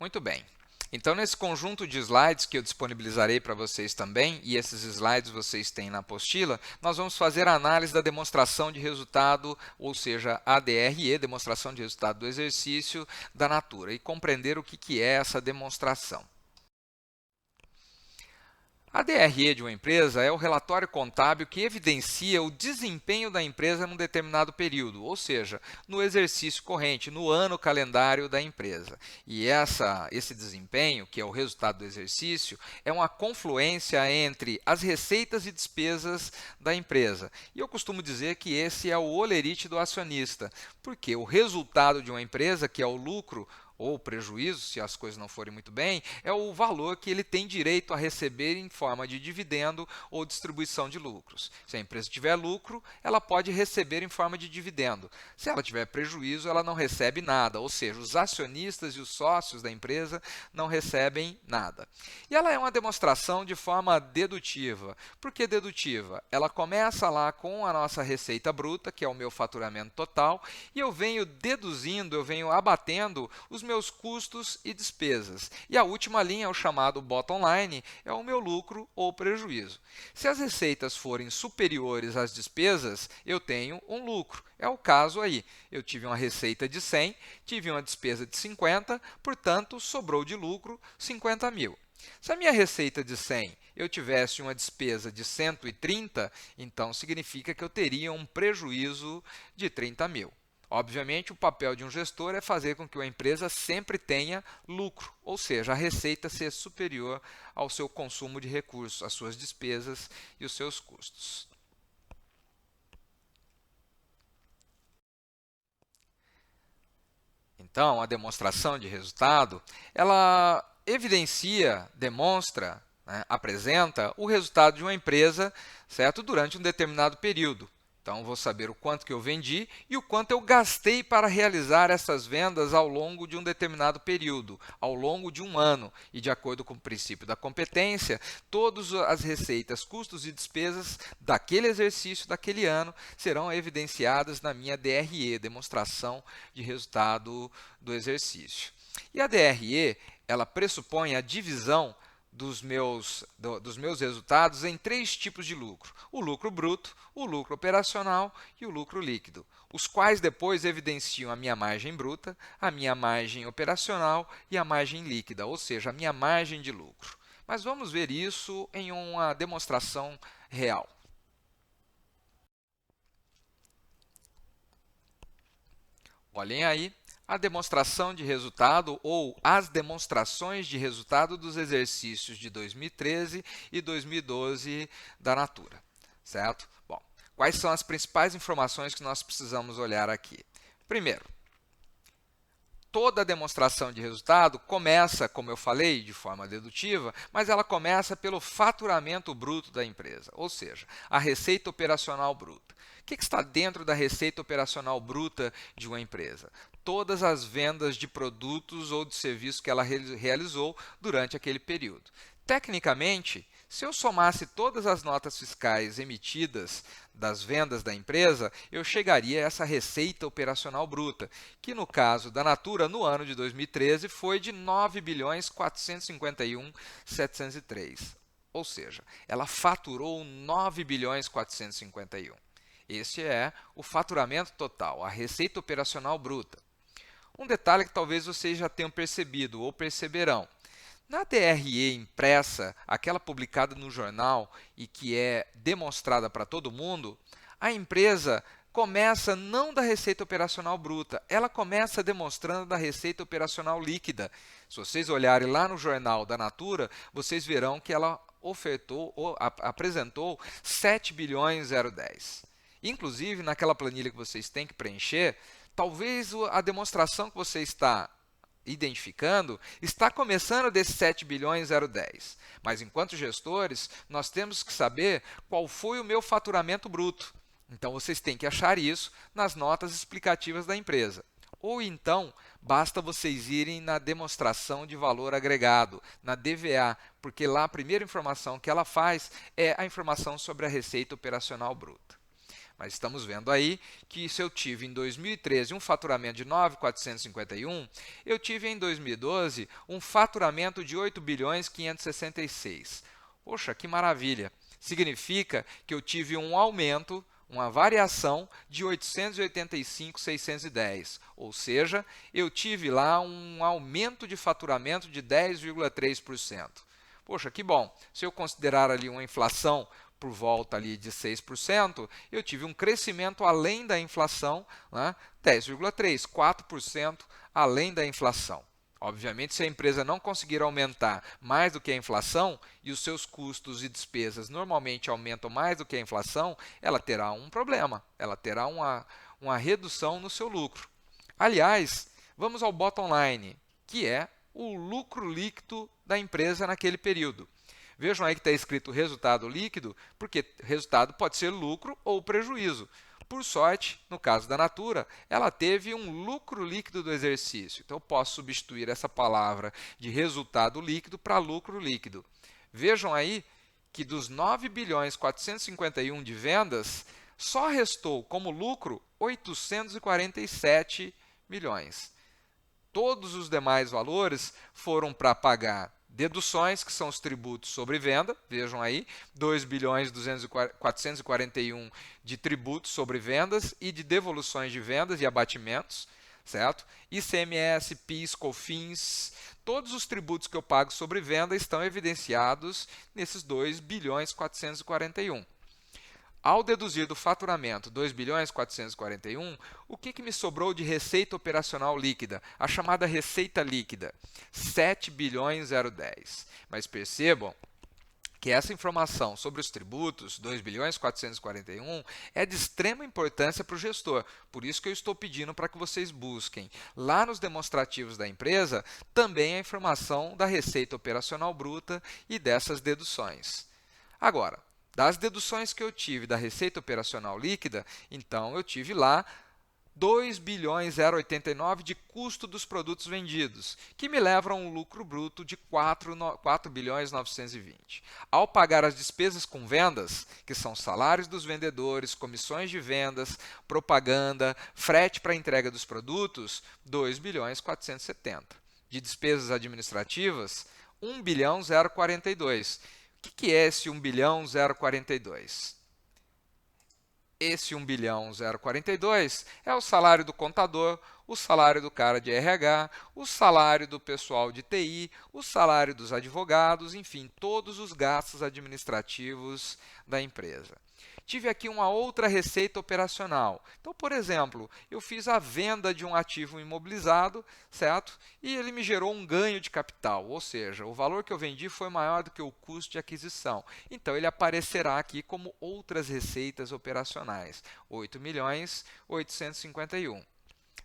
Muito bem. Então, nesse conjunto de slides que eu disponibilizarei para vocês também, e esses slides vocês têm na apostila, nós vamos fazer a análise da demonstração de resultado, ou seja, a DRE, demonstração de resultado do exercício da Natura, e compreender o que é essa demonstração. A DRE de uma empresa é o relatório contábil que evidencia o desempenho da empresa num determinado período, ou seja, no exercício corrente, no ano calendário da empresa. E esse desempenho, que é o resultado do exercício, é uma confluência entre as receitas e despesas da empresa. E eu costumo dizer que esse é o olerite do acionista, porque o resultado de uma empresa, que é o lucro, ou prejuízo, se as coisas não forem muito bem, é o valor que ele tem direito a receber em forma de dividendo ou distribuição de lucros. Se a empresa tiver lucro, ela pode receber em forma de dividendo. Se ela tiver prejuízo, ela não recebe nada, ou seja, os acionistas e os sócios da empresa não recebem nada. E ela é uma demonstração de forma dedutiva. Por que dedutiva? Ela começa lá com a nossa receita bruta, que é o meu faturamento total, e eu venho deduzindo, eu venho abatendo os meus custos e despesas. E a última linha, o chamado bottom line, é o meu lucro ou prejuízo. Se as receitas forem superiores às despesas, eu tenho um lucro. É o caso aí. Eu tive uma receita de 100, tive uma despesa de 50, portanto, sobrou de lucro 50 mil. Se a minha receita de 100 eu tivesse uma despesa de 130, então significa que eu teria um prejuízo de 30 mil. Obviamente, o papel de um gestor é fazer com que a empresa sempre tenha lucro, ou seja, a receita ser superior ao seu consumo de recursos, às suas despesas e os seus custos. Então, a demonstração de resultado, ela evidencia, demonstra, né, apresenta o resultado de uma empresa, certo, durante um determinado período. Então, vou saber o quanto que eu vendi e o quanto eu gastei para realizar essas vendas ao longo de um determinado período, ao longo de um ano. E, de acordo com o princípio da competência, todas as receitas, custos e despesas daquele exercício, daquele ano, serão evidenciadas na minha DRE, demonstração de resultado do exercício. E a DRE, ela pressupõe a divisão dos meus resultados em três tipos de lucro: o lucro bruto, o lucro operacional e o lucro líquido, os quais depois evidenciam a minha margem bruta, a minha margem operacional e a margem líquida, ou seja, a minha margem de lucro. Mas vamos ver isso em uma demonstração real. Olhem aí a demonstração de resultado ou as demonstrações de resultado dos exercícios de 2013 e 2012 da Natura, certo? Bom, quais são as principais informações que nós precisamos olhar aqui? Primeiro, toda a demonstração de resultado começa, como eu falei, de forma dedutiva, mas ela começa pelo faturamento bruto da empresa, ou seja, a receita operacional bruta. O que está dentro da receita operacional bruta de uma empresa? Todas as vendas de produtos ou de serviços que ela realizou durante aquele período. Tecnicamente, se eu somasse todas as notas fiscais emitidas das vendas da empresa, eu chegaria a essa receita operacional bruta, que no caso da Natura, no ano de 2013, foi de 9.451.703. Ou seja, ela faturou 9.451. Esse é o faturamento total, a receita operacional bruta. Um detalhe que talvez vocês já tenham percebido ou perceberão. Na DRE impressa, aquela publicada no jornal e que é demonstrada para todo mundo, a empresa começa não da receita operacional bruta, ela começa demonstrando da receita operacional líquida. Se vocês olharem lá no jornal da Natura, vocês verão que ela ofertou ou apresentou 7 bilhões 010. Inclusive, naquela planilha que vocês têm que preencher, talvez a demonstração que você está identificando está começando desses 7 bilhões 010. Mas enquanto gestores, nós temos que saber qual foi o meu faturamento bruto. Então vocês têm que achar isso nas notas explicativas da empresa. Ou então, basta vocês irem na demonstração de valor agregado, na DVA, porque lá a primeira informação que ela faz é a informação sobre a receita operacional bruta. Mas estamos vendo aí que se eu tive em 2013 um faturamento de 9.451, eu tive em 2012 um faturamento de 8 bilhões 566. Poxa, que maravilha! Significa que eu tive um aumento, uma variação de 885.610, ou seja, eu tive lá um aumento de faturamento de 10,3%. Poxa, que bom! Se eu considerar ali uma inflação por volta ali de 6%, eu tive um crescimento além da inflação, né, 10,3%, 4% além da inflação. Obviamente, se a empresa não conseguir aumentar mais do que a inflação e os seus custos e despesas normalmente aumentam mais do que a inflação, ela terá um problema, ela terá uma redução no seu lucro. Aliás, vamos ao bottom line, que é o lucro líquido da empresa naquele período. Vejam aí que está escrito resultado líquido, porque resultado pode ser lucro ou prejuízo. Por sorte, no caso da Natura, ela teve um lucro líquido do exercício. Então, eu posso substituir essa palavra de resultado líquido para lucro líquido. Vejam aí que dos 9 bilhões 451 de vendas, só restou como lucro 847 milhões. Todos os demais valores foram para pagar deduções, que são os tributos sobre venda, vejam aí, 2 bilhões 441 de tributos sobre vendas e de devoluções de vendas e abatimentos, certo? ICMS, PIS, COFINS, todos os tributos que eu pago sobre venda estão evidenciados nesses 2 bilhões 441. Ao deduzir do faturamento 2 bilhões 441, o que me sobrou de receita operacional líquida? A chamada receita líquida, 7 bilhões 010. Mas percebam que essa informação sobre os tributos, 2 bilhões 441, é de extrema importância para o gestor. Por isso que eu estou pedindo para que vocês busquem lá nos demonstrativos da empresa também a informação da receita operacional bruta e dessas deduções. Agora, das deduções que eu tive da receita operacional líquida, então eu tive lá 2 bilhões 089 de custo dos produtos vendidos, que me levam a um lucro bruto de 4 bilhões 920. Ao pagar as despesas com vendas, que são salários dos vendedores, comissões de vendas, propaganda, frete para a entrega dos produtos, 2 bilhões 470. De despesas administrativas, 1 bilhão 042. O que é esse 1 bilhão 042? Esse 1 bilhão 042 é o salário do contador, o salário do cara de RH, o salário do pessoal de TI, o salário dos advogados, enfim, todos os gastos administrativos da empresa. Tive aqui uma outra receita operacional. Então, por exemplo, eu fiz a venda de um ativo imobilizado, certo? E ele me gerou um ganho de capital, ou seja, o valor que eu vendi foi maior do que o custo de aquisição. Então, ele aparecerá aqui como outras receitas operacionais, 8 milhões 851.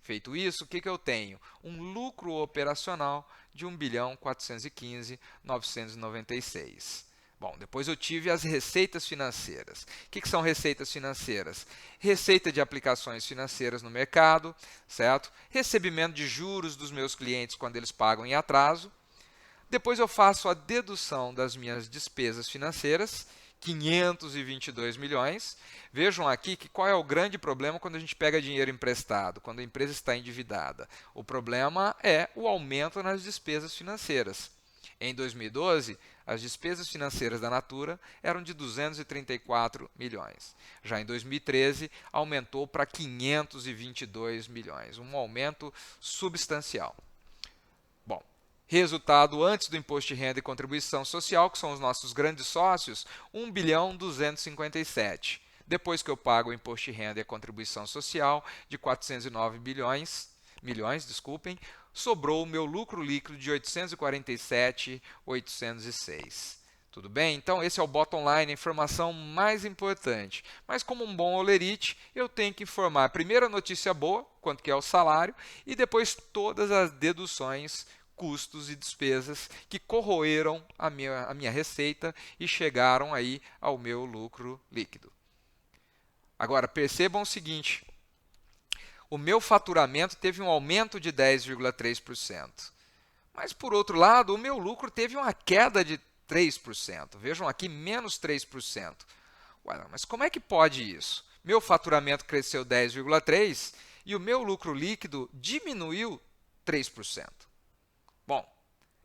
Feito isso, o que eu tenho? Um lucro operacional de 1 bilhão 415 996. Bom, depois eu tive as receitas financeiras. O que são receitas financeiras? Receita de aplicações financeiras no mercado, certo? Recebimento de juros dos meus clientes quando eles pagam em atraso. Depois eu faço a dedução das minhas despesas financeiras, 522 milhões. Vejam aqui que qual é o grande problema quando a gente pega dinheiro emprestado, quando a empresa está endividada. O problema é o aumento nas despesas financeiras. Em 2012, as despesas financeiras da Natura eram de 234 milhões. Já em 2013, aumentou para 522 milhões, um aumento substancial. Bom, resultado antes do imposto de renda e contribuição social, que são os nossos grandes sócios, 1 bilhão 257. Depois que eu pago o imposto de renda e a contribuição social de 409 milhões, sobrou o meu lucro líquido de 847.806. Tudo bem? Então, esse é o bottom line, a informação mais importante. Mas como um bom olerite, eu tenho que informar primeiro a notícia boa, quanto que é o salário, e depois todas as deduções, custos e despesas que corroeram a minha receita e chegaram aí ao meu lucro líquido. Agora, percebam o seguinte: o meu faturamento teve um aumento de 10,3%. Mas, por outro lado, o meu lucro teve uma queda de 3%. Vejam aqui, menos 3%. Ué, mas como é que pode isso? meu faturamento cresceu 10,3% e o meu lucro líquido diminuiu 3%. Bom,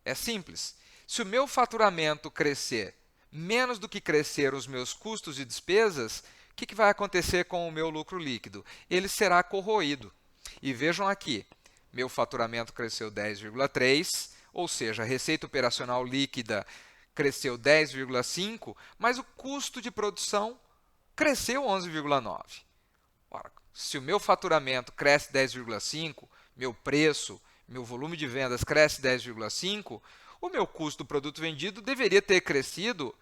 é simples. Se o meu faturamento crescer menos do que cresceram os meus custos e despesas, o que vai acontecer com o meu lucro líquido? Ele será corroído. E vejam aqui, meu faturamento cresceu 10,3%, ou seja, a receita operacional líquida cresceu 10,5%, mas o custo de produção cresceu 11,9%. Ora, se o meu faturamento cresce 10,5%, meu preço, meu volume de vendas cresce 10,5%, o meu custo do produto vendido deveria ter crescido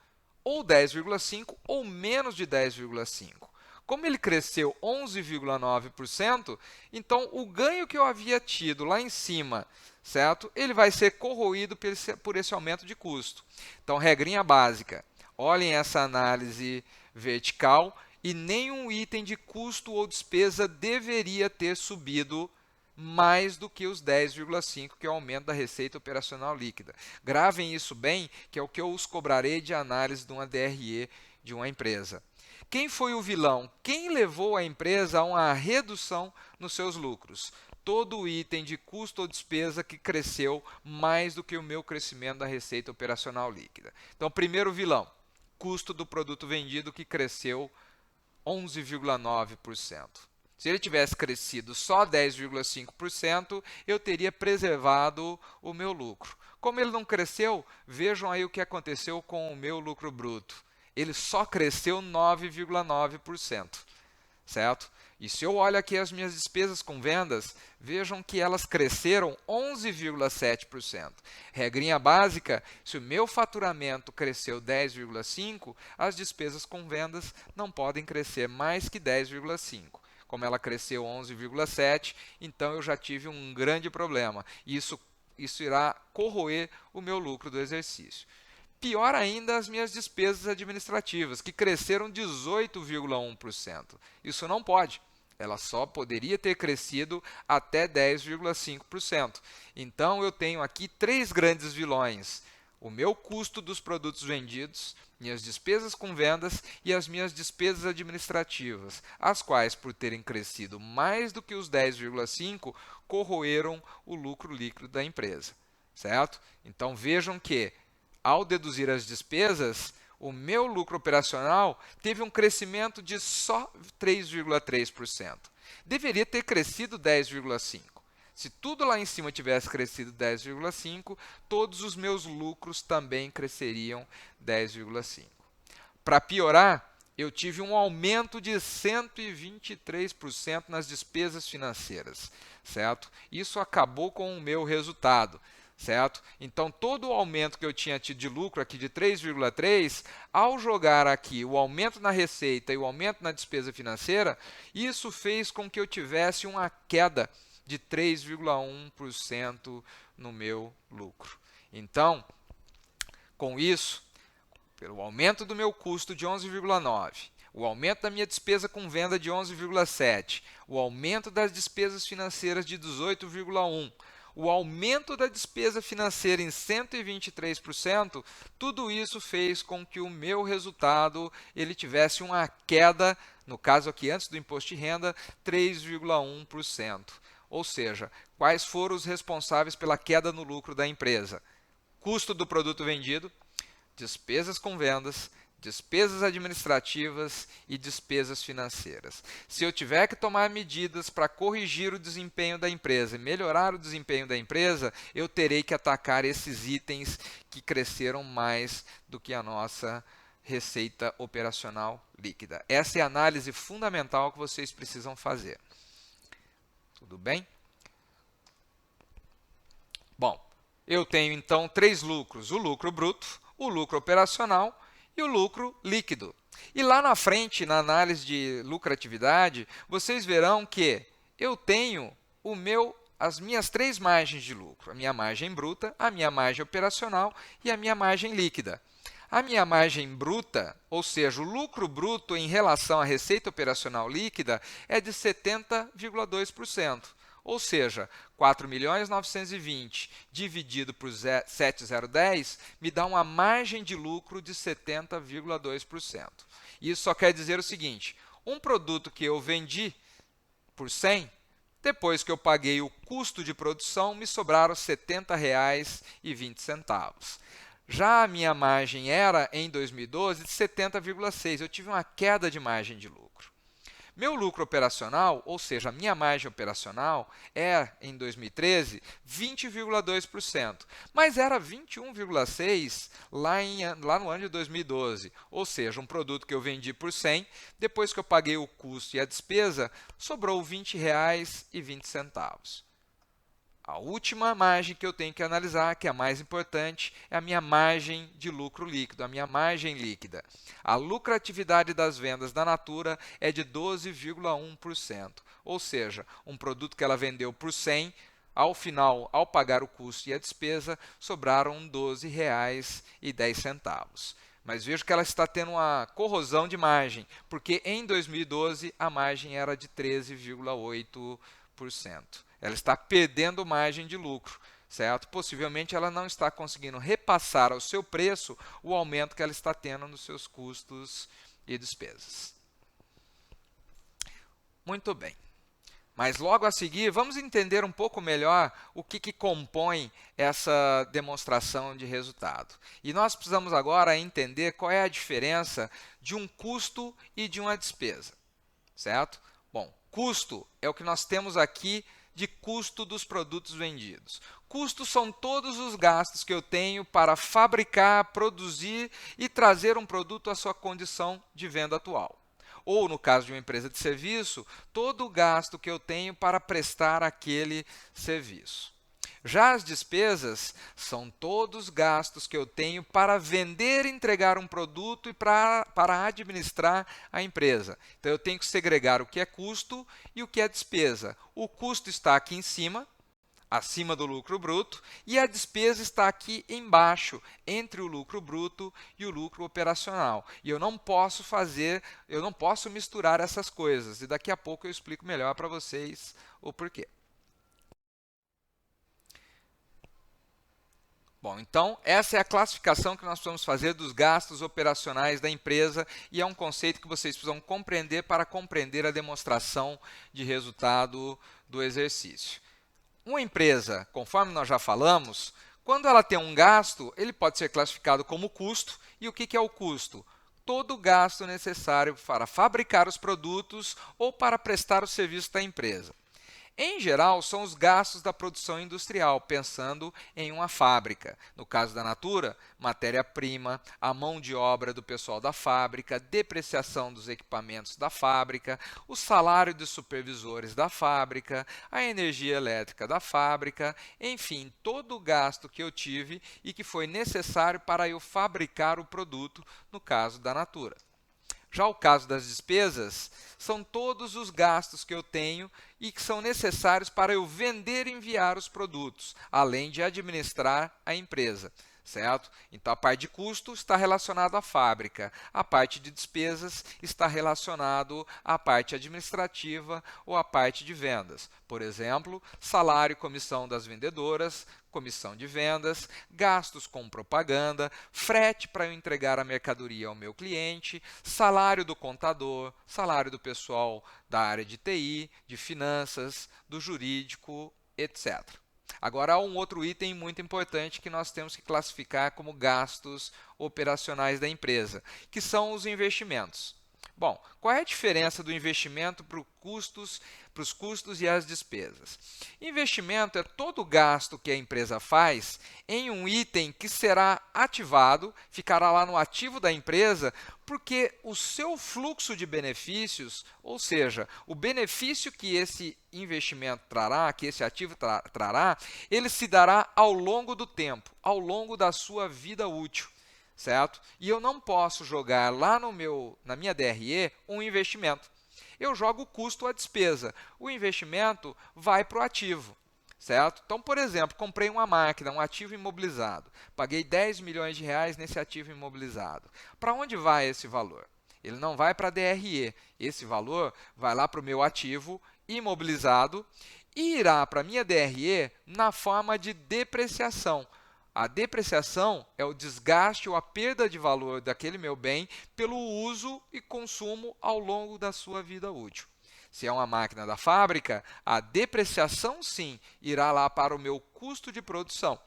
ou 10,5% ou menos de 10,5%. Como ele cresceu 11,9%, então o ganho que eu havia tido lá em cima, certo? Ele vai ser corroído por esse aumento de custo. Então, regrinha básica, olhem essa análise vertical e nenhum item de custo ou despesa deveria ter subido mais do que os 10,5%, que é o aumento da receita operacional líquida. Gravem isso bem, que é o que eu os cobrarei de análise de uma DRE de uma empresa. Quem foi o vilão? Quem levou a empresa a uma redução nos seus lucros? Todo item de custo ou despesa que cresceu mais do que o meu crescimento da receita operacional líquida. Então, primeiro vilão, custo do produto vendido que cresceu 11,9%. Se ele tivesse crescido só 10,5%, eu teria preservado o meu lucro. Como ele não cresceu, vejam aí o que aconteceu com o meu lucro bruto. Ele só cresceu 9,9%, certo? E se eu olho aqui as minhas despesas com vendas, vejam que elas cresceram 11,7%. Regrinha básica, se o meu faturamento cresceu 10,5%, as despesas com vendas não podem crescer mais que 10,5%. Como ela cresceu 11,7%, então eu já tive um grande problema. Isso irá corroer o meu lucro do exercício. Pior ainda, as minhas despesas administrativas, que cresceram 18,1%. Isso não pode. Ela só poderia ter crescido até 10,5%. Então, eu tenho aqui três grandes vilões: o meu custo dos produtos vendidos, minhas despesas com vendas e as minhas despesas administrativas, as quais, por terem crescido mais do que os 10,5%, corroeram o lucro líquido da empresa, certo? Então, vejam que, ao deduzir as despesas, o meu lucro operacional teve um crescimento de só 3,3%. Deveria ter crescido 10,5%. Se tudo lá em cima tivesse crescido 10,5%, todos os meus lucros também cresceriam 10,5%. Para piorar, eu tive um aumento de 123% nas despesas financeiras, certo? Isso acabou com o meu resultado, certo? Então, todo o aumento que eu tinha tido de lucro aqui de 3,3%, ao jogar aqui o aumento na receita e o aumento na despesa financeira, isso fez com que eu tivesse uma queda de 3,1% no meu lucro. Então, com isso, pelo aumento do meu custo de 11,9%, o aumento da minha despesa com venda de 11,7%, o aumento das despesas financeiras de 18,1%, o aumento da despesa financeira em 123%, tudo isso fez com que o meu resultado ele tivesse uma queda, no caso aqui antes do imposto de renda, 3,1%. Ou seja, quais foram os responsáveis pela queda no lucro da empresa? Custo do produto vendido, despesas com vendas, despesas administrativas e despesas financeiras. Se eu tiver que tomar medidas para corrigir o desempenho da empresa e melhorar o desempenho da empresa, eu terei que atacar esses itens que cresceram mais do que a nossa receita operacional líquida. Essa é a análise fundamental que vocês precisam fazer. Tudo bem? Bom, eu tenho então três lucros: o lucro bruto, o lucro operacional e o lucro líquido. E lá na frente, na análise de lucratividade, vocês verão que eu tenho as minhas três margens de lucro: a minha margem bruta, a minha margem operacional e a minha margem líquida. A minha margem bruta, ou seja, o lucro bruto em relação à receita operacional líquida, é de 70,2%. Ou seja, 4.920.000 dividido por 7,010 me dá uma margem de lucro de 70,2%. Isso só quer dizer o seguinte: um produto que eu vendi por 100, depois que eu paguei o custo de produção, me sobraram R$ 70,20. Já a minha margem era, em 2012, de 70,6. Eu tive uma queda de margem de lucro. Meu lucro operacional, ou seja, a minha margem operacional, em 2013, 20,2%, mas era 21,6% lá no ano de 2012, ou seja, um produto que eu vendi por 100, depois que eu paguei o custo e a despesa, sobrou R$ 20,20. A última margem que eu tenho que analisar, que é a mais importante, é a minha margem de lucro líquido, a minha margem líquida. A lucratividade das vendas da Natura é de 12,1%, ou seja, um produto que ela vendeu por 100, ao final, ao pagar o custo e a despesa, sobraram R$ 12,10. Mas vejo que ela está tendo uma corrosão de margem, porque em 2012 a margem era de 13,8%. Ela está perdendo margem de lucro, certo? Possivelmente ela não está conseguindo repassar ao seu preço o aumento que ela está tendo nos seus custos e despesas. Muito bem. Mas logo a seguir, vamos entender um pouco melhor o que compõe essa demonstração de resultado. E nós precisamos agora entender qual é a diferença de um custo e de uma despesa, certo? Bom, custo é o que nós temos aqui de custo dos produtos vendidos. Custos são todos os gastos que eu tenho para fabricar, produzir e trazer um produto à sua condição de venda atual. Ou, no caso de uma empresa de serviço, todo o gasto que eu tenho para prestar aquele serviço. Já as despesas são todos os gastos que eu tenho para vender e entregar um produto e para administrar a empresa. Então, eu tenho que segregar o que é custo e o que é despesa. O custo está aqui em cima, acima do lucro bruto, e a despesa está aqui embaixo, entre o lucro bruto e o lucro operacional. E eu não posso misturar essas coisas. E daqui a pouco eu explico melhor para vocês o porquê. Bom, então, essa é a classificação que nós precisamos fazer dos gastos operacionais da empresa e é um conceito que vocês precisam compreender para compreender a demonstração de resultado do exercício. Uma empresa, conforme nós já falamos, quando ela tem um gasto, ele pode ser classificado como custo. E o que é o custo? Todo o gasto necessário para fabricar os produtos ou para prestar o serviço da empresa. Em geral, são os gastos da produção industrial, pensando em uma fábrica. No caso da Natura, matéria-prima, a mão de obra do pessoal da fábrica, depreciação dos equipamentos da fábrica, o salário dos supervisores da fábrica, a energia elétrica da fábrica, enfim, todo o gasto que eu tive e que foi necessário para eu fabricar o produto, no caso da Natura. Já o caso das despesas, são todos os gastos que eu tenho e que são necessários para eu vender e enviar os produtos, além de administrar a empresa, certo? Então, a parte de custo está relacionada à fábrica, a parte de despesas está relacionado à parte administrativa ou à parte de vendas. Por exemplo, salário e comissão das vendedoras, comissão de vendas, gastos com propaganda, frete para eu entregar a mercadoria ao meu cliente, salário do contador, salário do pessoal da área de TI, de finanças, do jurídico, etc. Agora, há um outro item muito importante que nós temos que classificar como gastos operacionais da empresa, que são os investimentos. Bom, qual é a diferença do investimento para os custos e as despesas? Investimento é todo o gasto que a empresa faz em um item que será ativado, ficará lá no ativo da empresa, porque o seu fluxo de benefícios, ou seja, o benefício que esse investimento trará, que esse ativo trará, ele se dará ao longo do tempo, ao longo da sua vida útil. Certo? E eu não posso jogar lá na minha DRE um investimento. Eu jogo o custo ou a despesa. O investimento vai para o ativo. Certo? Então, por exemplo, comprei uma máquina, um ativo imobilizado. Paguei 10 milhões de reais nesse ativo imobilizado. Para onde vai esse valor? Ele não vai para a DRE. Esse valor vai lá para o meu ativo imobilizado e irá para a minha DRE na forma de depreciação. A depreciação é o desgaste ou a perda de valor daquele meu bem pelo uso e consumo ao longo da sua vida útil. Se é uma máquina da fábrica, a depreciação sim irá lá para o meu custo de produção.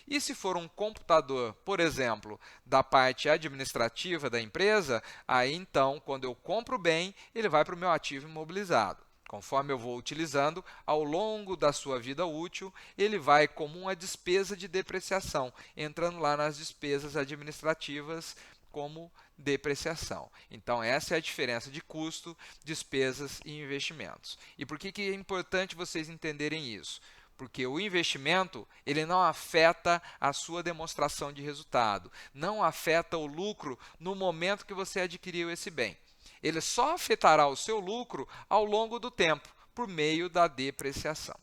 E se for um computador, por exemplo, da parte administrativa da empresa, aí então, quando eu compro o bem, ele vai para o meu ativo imobilizado. Conforme eu vou utilizando, ao longo da sua vida útil, ele vai como uma despesa de depreciação, entrando lá nas despesas administrativas como depreciação. Então, essa é a diferença de custo, despesas e investimentos. E por que é importante vocês entenderem isso? Porque o investimento ele não afeta a sua demonstração de resultado, não afeta o lucro no momento que você adquiriu esse bem. Ele só afetará o seu lucro ao longo do tempo, por meio da depreciação.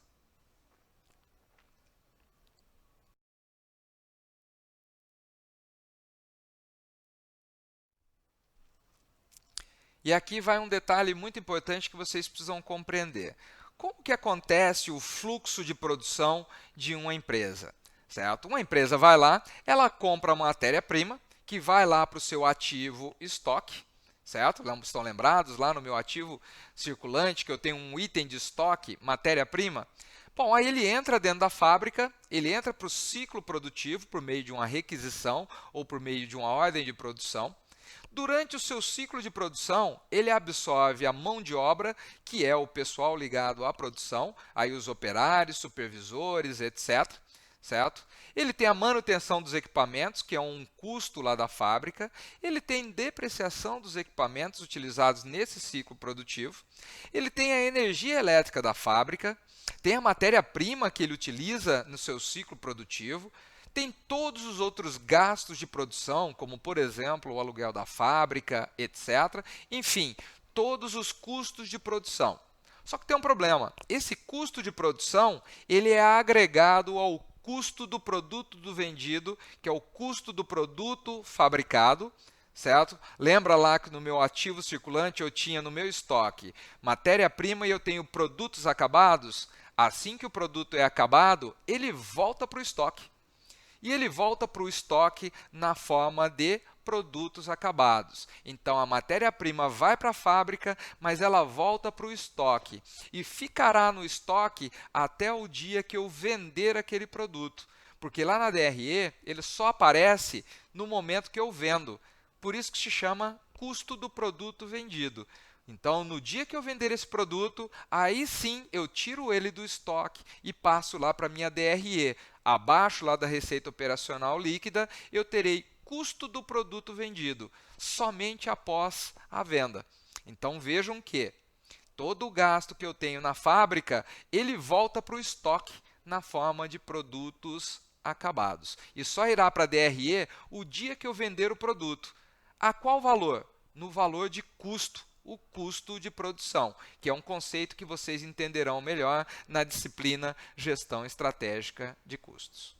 E aqui vai um detalhe muito importante que vocês precisam compreender. Como que acontece o fluxo de produção de uma empresa? Certo? Uma empresa vai lá, ela compra matéria-prima, que vai lá para o seu ativo estoque, certo? Estão lembrados lá no meu ativo circulante que eu tenho um item de estoque, matéria-prima? Bom, aí ele entra dentro da fábrica, ele entra para o ciclo produtivo por meio de uma requisição ou por meio de uma ordem de produção. Durante o seu ciclo de produção, ele absorve a mão de obra, que é o pessoal ligado à produção, aí os operários, supervisores, etc. Certo? Ele tem a manutenção dos equipamentos, que é um custo lá da fábrica. Ele tem depreciação dos equipamentos utilizados nesse ciclo produtivo. Ele tem a energia elétrica da fábrica. Tem a matéria-prima que ele utiliza no seu ciclo produtivo. Tem todos os outros gastos de produção, como, por exemplo, o aluguel da fábrica, etc. Enfim, todos os custos de produção. Só que tem um problema. Esse custo de produção ele é agregado ao custo do produto do vendido, que é o custo do produto fabricado, certo? Lembra lá que no meu ativo circulante eu tinha no meu estoque matéria-prima e eu tenho produtos acabados? Assim que o produto é acabado, ele volta para o estoque. E ele volta para o estoque na forma de produtos acabados. Então, a matéria-prima vai para a fábrica, mas ela volta para o estoque e ficará no estoque até o dia que eu vender aquele produto. Porque lá na DRE, ele só aparece no momento que eu vendo. Por isso que se chama custo do produto vendido. Então, no dia que eu vender esse produto, aí sim eu tiro ele do estoque e passo lá para a minha DRE. Abaixo lá da receita operacional líquida, eu terei custo do produto vendido, somente após a venda. Então, vejam que todo o gasto que eu tenho na fábrica, ele volta para o estoque na forma de produtos acabados. E só irá para a DRE o dia que eu vender o produto. A qual valor? No valor de custo, o custo de produção, que é um conceito que vocês entenderão melhor na disciplina Gestão Estratégica de Custos.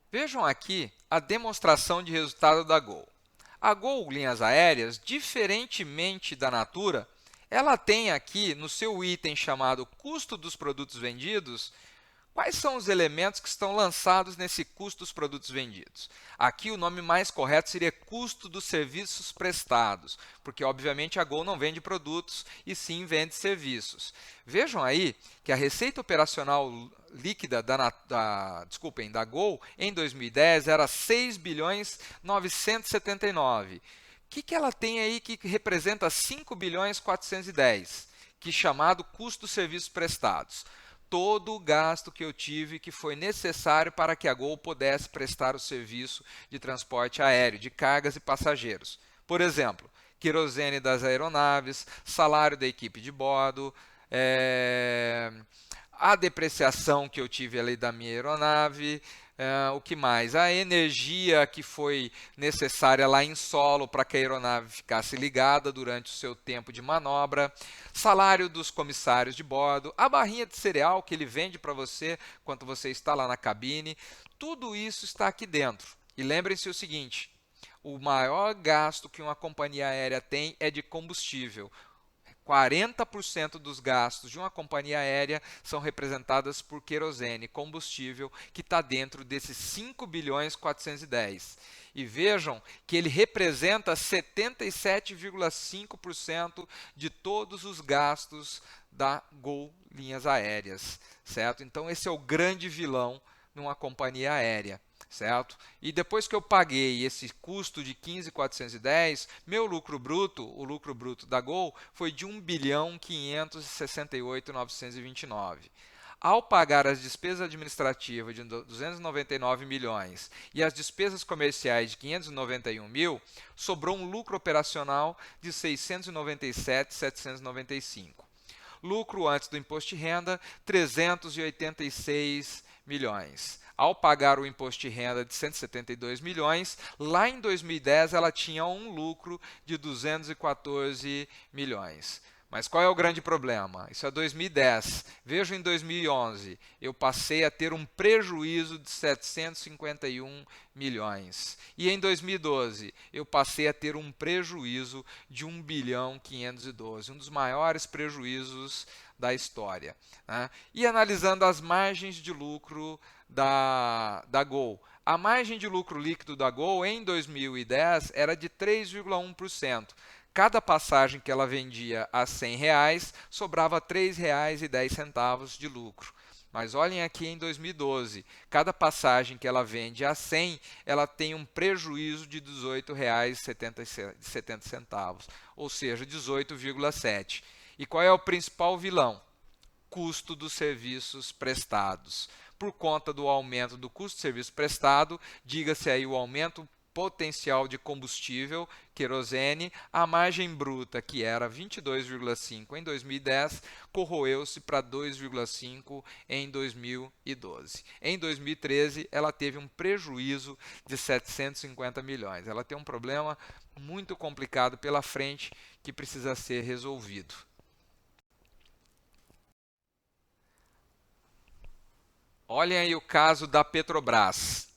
Vejam aqui a demonstração de resultado da Gol. A Gol Linhas Aéreas, diferentemente da Natura, ela tem aqui no seu item chamado custo dos produtos vendidos, quais são os elementos que estão lançados nesse custo dos produtos vendidos? Aqui o nome mais correto seria custo dos serviços prestados, porque obviamente a Gol não vende produtos e sim vende serviços. Vejam aí que a receita operacional líquida da Gol em 2010 era 6 bilhões 979. O que ela tem aí que representa 5 bilhões 410, que é chamado custo dos serviços prestados? Todo o gasto que eu tive que foi necessário para que a Gol pudesse prestar o serviço de transporte aéreo, de cargas e passageiros. Por exemplo, querosene das aeronaves, salário da equipe de bordo, a depreciação que eu tive ali da minha aeronave, o que mais? A energia que foi necessária lá em solo para que a aeronave ficasse ligada durante o seu tempo de manobra, salário dos comissários de bordo, a barrinha de cereal que ele vende para você quando você está lá na cabine, tudo isso está aqui dentro. E lembrem-se o seguinte, o maior gasto que uma companhia aérea tem é de combustível. 40% dos gastos de uma companhia aérea são representadas por querosene, combustível, que está dentro desses 5 bilhões 410. E vejam que ele representa 77,5% de todos os gastos da Gol Linhas Aéreas, certo? Então esse é o grande vilão numa companhia aérea, certo? E depois que eu paguei esse custo de 15.410, meu lucro bruto, o lucro bruto da Gol, foi de 1.568.929. Ao pagar as despesas administrativas de 299 milhões e as despesas comerciais de 591 mil, sobrou um lucro operacional de 697.795. Lucro antes do imposto de renda, 386 milhões. Ao pagar o imposto de renda de 172 milhões, lá em 2010 ela tinha um lucro de 214 milhões. Mas qual é o grande problema? Isso é 2010. Veja em 2011, eu passei a ter um prejuízo de 751 milhões. E em 2012, eu passei a ter um prejuízo de 1 bilhão 512, um dos maiores prejuízos da história, né? E analisando as margens de lucro da Gol. A margem de lucro líquido da Gol em 2010 era de 3,1%. Cada passagem que ela vendia a R$100, sobrava R$ 3,10 de lucro. Mas olhem aqui em 2012, cada passagem que ela vende a 100, ela tem um prejuízo de R$ 18,70, ou seja, 18,7. E qual é o principal vilão? Custo dos serviços prestados. Por conta do aumento do custo de serviço prestado, diga-se aí o aumento potencial de combustível, querosene, a margem bruta, que era 22,5 em 2010, corroeu-se para 2,5 em 2012. Em 2013, ela teve um prejuízo de 750 milhões. Ela tem um problema muito complicado pela frente que precisa ser resolvido. Olhem aí o caso da Petrobras.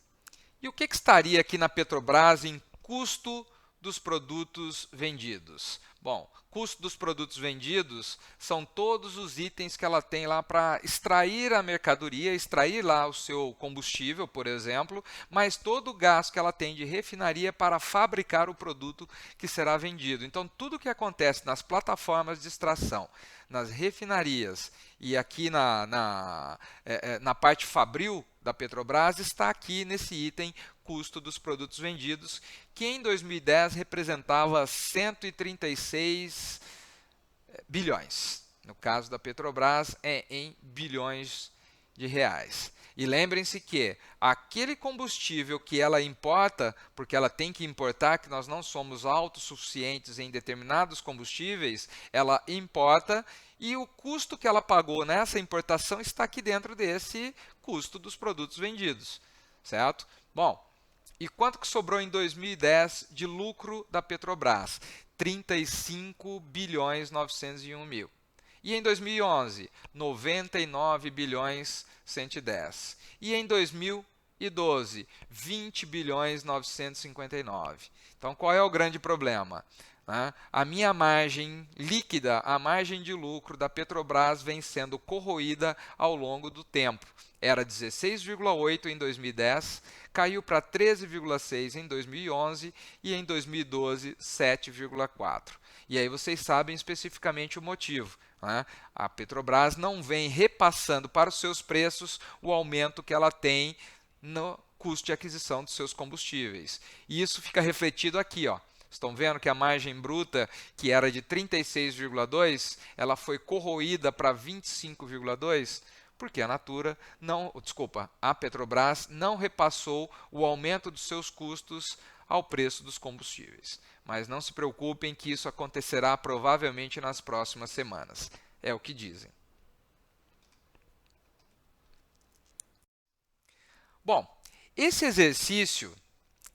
E o que estaria aqui na Petrobras em custo dos produtos vendidos? Bom, custo dos produtos vendidos são todos os itens que ela tem lá para extrair a mercadoria, extrair lá o seu combustível, por exemplo, mas todo o gasto que ela tem de refinaria para fabricar o produto que será vendido. Então, tudo que acontece nas plataformas de extração, nas refinarias e aqui na parte fabril da Petrobras está aqui nesse item custo dos produtos vendidos, que em 2010 representava 136 bilhões. No caso da Petrobras, é em bilhões de reais. E lembrem-se que aquele combustível que ela importa, porque ela tem que importar, que nós não somos autossuficientes em determinados combustíveis, ela importa e o custo que ela pagou nessa importação está aqui dentro desse custo dos produtos vendidos, certo? Bom, e quanto que sobrou em 2010 de lucro da Petrobras? 35 bilhões 901 mil. E em 2011, 99 bilhões 110. E em 2012, 20 bilhões 959. Então, qual é o grande problema? A minha margem líquida, a margem de lucro da Petrobras vem sendo corroída ao longo do tempo. Era 16,8 em 2010, caiu para 13,6 em 2011 e em 2012, 7,4. E aí vocês sabem especificamente o motivo. A Petrobras não vem repassando para os seus preços o aumento que ela tem no custo de aquisição dos seus combustíveis. E isso fica refletido aqui, ó. Estão vendo que a margem bruta, que era de 36,2, ela foi corroída para 25,2, porque a Petrobras não repassou o aumento dos seus custos ao preço dos combustíveis. Mas não se preocupem que isso acontecerá provavelmente nas próximas semanas. É o que dizem. Bom, esse exercício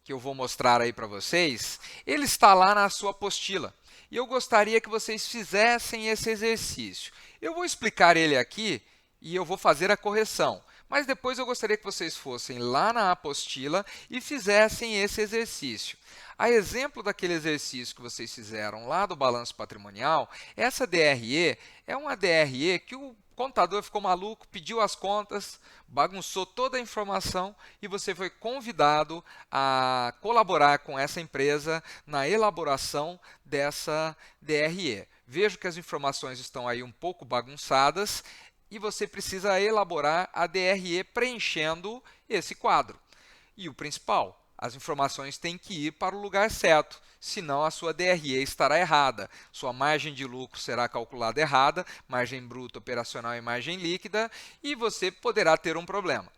que eu vou mostrar aí para vocês, ele está lá na sua apostila. E eu gostaria que vocês fizessem esse exercício. Eu vou explicar ele aqui e eu vou fazer a correção. Mas depois eu gostaria que vocês fossem lá na apostila e fizessem esse exercício. A exemplo daquele exercício que vocês fizeram lá do balanço patrimonial, essa DRE é uma DRE que o contador ficou maluco, pediu as contas, bagunçou toda a informação e você foi convidado a colaborar com essa empresa na elaboração dessa DRE. Vejo que as informações estão aí um pouco bagunçadas e você precisa elaborar a DRE preenchendo esse quadro. E o principal, as informações têm que ir para o lugar certo, senão a sua DRE estará errada. Sua margem de lucro será calculada errada, margem bruta operacional e margem líquida, e você poderá ter um problema,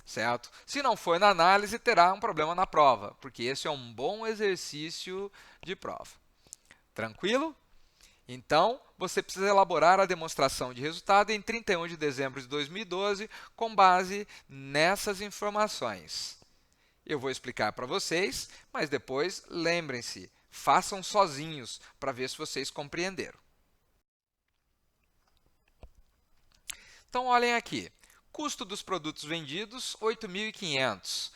certo? Se não for na análise, terá um problema na prova, porque esse é um bom exercício de prova. Tranquilo? Então, você precisa elaborar a demonstração de resultado em 31 de dezembro de 2012 com base nessas informações. Eu vou explicar para vocês, mas depois, lembrem-se, façam sozinhos para ver se vocês compreenderam. Então, olhem aqui. Custo dos produtos vendidos, 8.500.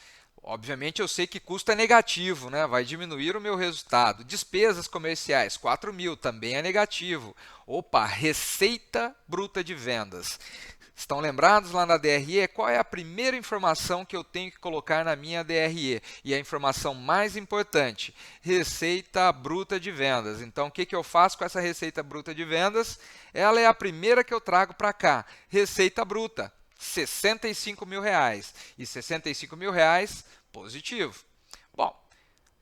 Obviamente, eu sei que custo é negativo, né? Vai diminuir o meu resultado. Despesas comerciais, 4.000, também é negativo. Opa, receita bruta de vendas. Estão lembrados lá na DRE? Qual é a primeira informação que eu tenho que colocar na minha DRE? E a informação mais importante, receita bruta de vendas. Então, o que eu faço com essa receita bruta de vendas? Ela é a primeira que eu trago para cá. Receita bruta, R$ 65.000. E R$ 65.000 positivo. Bom,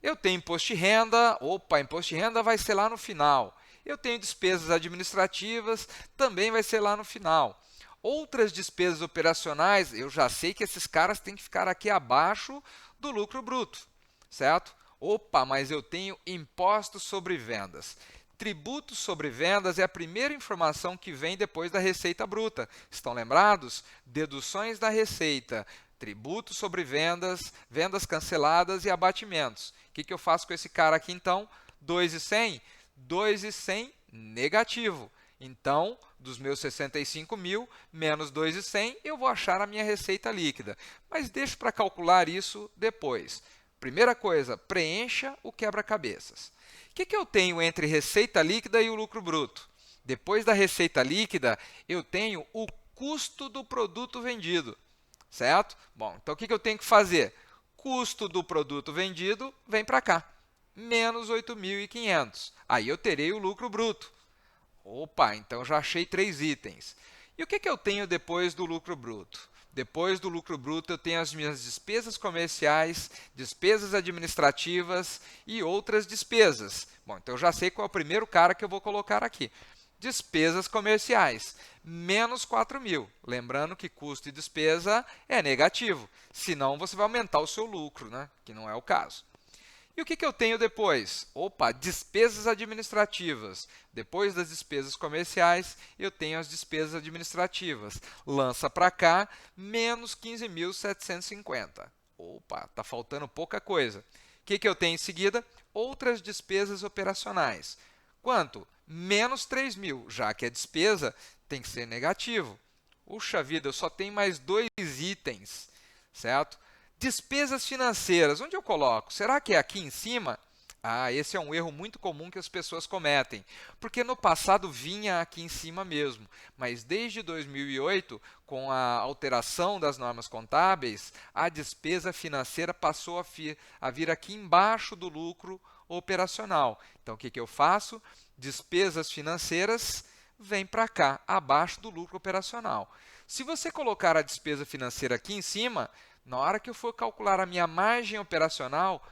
eu tenho imposto de renda. Opa, imposto de renda vai ser lá no final. Eu tenho despesas administrativas, também vai ser lá no final. Outras despesas operacionais, eu já sei que esses caras têm que ficar aqui abaixo do lucro bruto, certo? Opa, mas eu tenho impostos sobre vendas. Tributos sobre vendas é a primeira informação que vem depois da receita bruta. Estão lembrados? Deduções da receita, tributos sobre vendas, vendas canceladas e abatimentos. O que eu faço com esse cara aqui então? 2.100? 2.100 negativo. Então, dos meus 65.000 menos 2.100, eu vou achar a minha receita líquida. Mas deixo para calcular isso depois. Primeira coisa, preencha o quebra-cabeças. O que eu tenho entre receita líquida e o lucro bruto? Depois da receita líquida, eu tenho o custo do produto vendido, certo? Bom, então o que eu tenho que fazer? Custo do produto vendido vem para cá, menos 8.500. Aí eu terei o lucro bruto. Opa, então já achei 3 itens. E o que eu tenho depois do lucro bruto? Depois do lucro bruto, eu tenho as minhas despesas comerciais, despesas administrativas e outras despesas. Bom, então eu já sei qual é o primeiro cara que eu vou colocar aqui. Despesas comerciais, menos 4.000. Lembrando que custo e despesa é negativo, senão você vai aumentar o seu lucro, né? Que não é o caso. E o que eu tenho depois? Opa, despesas administrativas. Depois das despesas comerciais, eu tenho as despesas administrativas. Lança para cá, menos 15.750. Opa, está faltando pouca coisa. O que eu tenho em seguida? Outras despesas operacionais. Quanto? Menos 3.000, já que a despesa tem que ser negativo. Puxa vida, eu só tenho mais 2 itens, certo? Despesas financeiras, onde eu coloco? Será que é aqui em cima? Ah, esse é um erro muito comum que as pessoas cometem, porque no passado vinha aqui em cima mesmo, mas desde 2008, com a alteração das normas contábeis, a despesa financeira passou a vir aqui embaixo do lucro operacional. Então, o que eu faço? Despesas financeiras vem para cá, abaixo do lucro operacional. Se você colocar a despesa financeira aqui em cima, na hora que eu for calcular a minha margem operacional,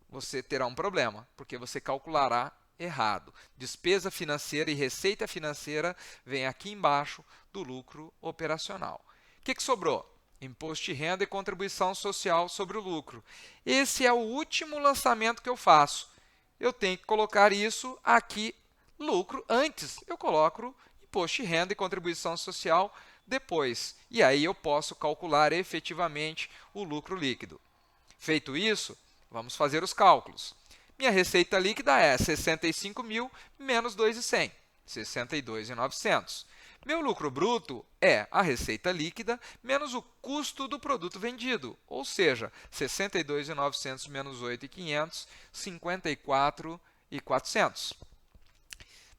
você terá um problema, porque você calculará errado. Despesa financeira e receita financeira vem aqui embaixo do lucro operacional. O que sobrou? Imposto de renda e contribuição social sobre o lucro. Esse é o último lançamento que eu faço. Eu tenho que colocar isso aqui, lucro, antes. Eu coloco imposto de renda e contribuição social depois. E aí eu posso calcular efetivamente o lucro líquido. Feito isso, vamos fazer os cálculos. Minha receita líquida é 65.000 menos 2.100, 62.900. Meu lucro bruto é a receita líquida menos o custo do produto vendido, ou seja, 62.900 menos 8.500, 54.400.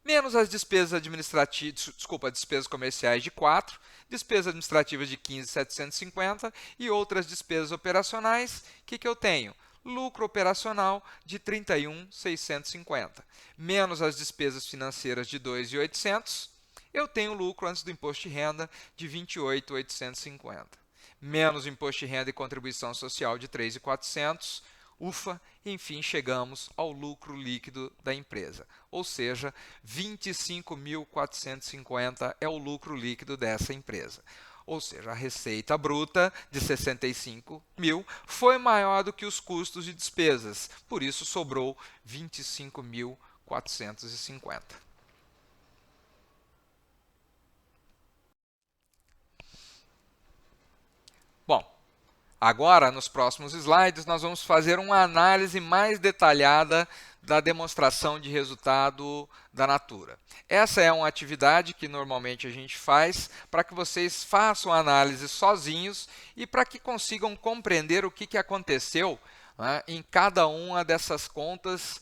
Menos as despesas administrativas, despesas comerciais de 4, despesas administrativas de 15.750 e outras despesas operacionais, o que eu tenho? Lucro operacional de 31.650, menos as despesas financeiras de 2.800, eu tenho lucro antes do imposto de renda de 28.850, menos o imposto de renda e contribuição social de 3.400, ufa, enfim, chegamos ao lucro líquido da empresa, ou seja, 25.450 é o lucro líquido dessa empresa. Ou seja, a receita bruta de 65 mil foi maior do que os custos de despesas, por isso sobrou 25.450. Bom, agora, nos próximos slides, nós vamos fazer uma análise mais detalhada da demonstração de resultado da Natura. Essa é uma atividade que normalmente a gente faz para que vocês façam a análise sozinhos e para que consigam compreender o que aconteceu, né, em cada uma dessas contas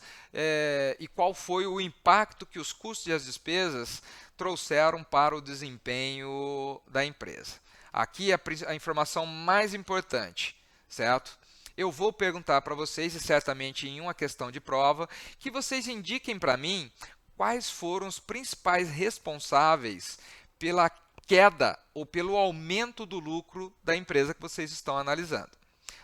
e qual foi o impacto que os custos e as despesas trouxeram para o desempenho da empresa. Aqui a informação mais importante, certo? Eu vou perguntar para vocês, e certamente em uma questão de prova, que vocês indiquem para mim quais foram os principais responsáveis pela queda ou pelo aumento do lucro da empresa que vocês estão analisando.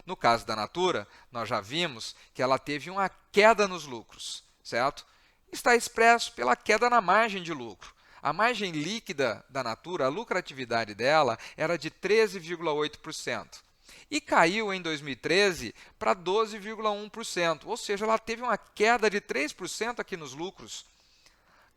No caso da Natura, nós já vimos que ela teve uma queda nos lucros, certo? Está expresso pela queda na margem de lucro. A margem líquida da Natura, a lucratividade dela, era de 13,8%. E caiu em 2013 para 12,1%, ou seja, ela teve uma queda de 3% aqui nos lucros.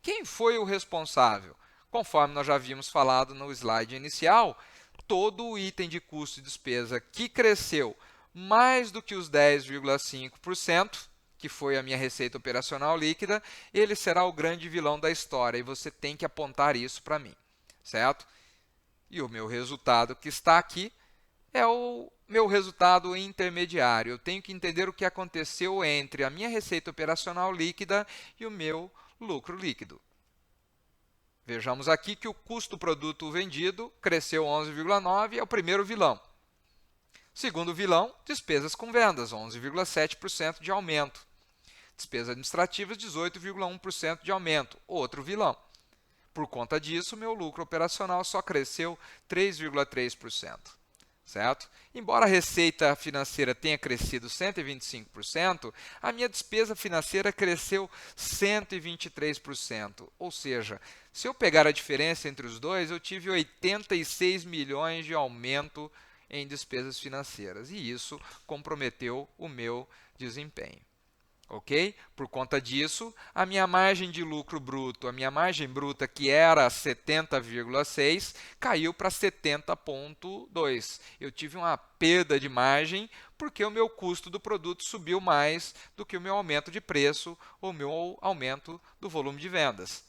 Quem foi o responsável? Conforme nós já havíamos falado no slide inicial, todo o item de custo e despesa que cresceu mais do que os 10,5%, que foi a minha receita operacional líquida, ele será o grande vilão da história e você tem que apontar isso para mim, certo? E o meu resultado que está aqui é o meu resultado intermediário. Eu tenho que entender o que aconteceu entre a minha receita operacional líquida e o meu lucro líquido. Vejamos aqui que o custo do produto vendido cresceu 11,9%, é o primeiro vilão. Segundo vilão, despesas com vendas, 11,7% de aumento. Despesas administrativas, 18,1% de aumento, outro vilão. Por conta disso, meu lucro operacional só cresceu 3,3%. Certo? Embora a receita financeira tenha crescido 125%, a minha despesa financeira cresceu 123%. Ou seja, se eu pegar a diferença entre os dois, eu tive 86 milhões de aumento em despesas financeiras. E isso comprometeu o meu desempenho. Ok? Por conta disso, a minha margem de lucro bruto, a minha margem bruta, que era 70,6, caiu para 70,2. Eu tive uma perda de margem porque o meu custo do produto subiu mais do que o meu aumento de preço ou o meu aumento do volume de vendas.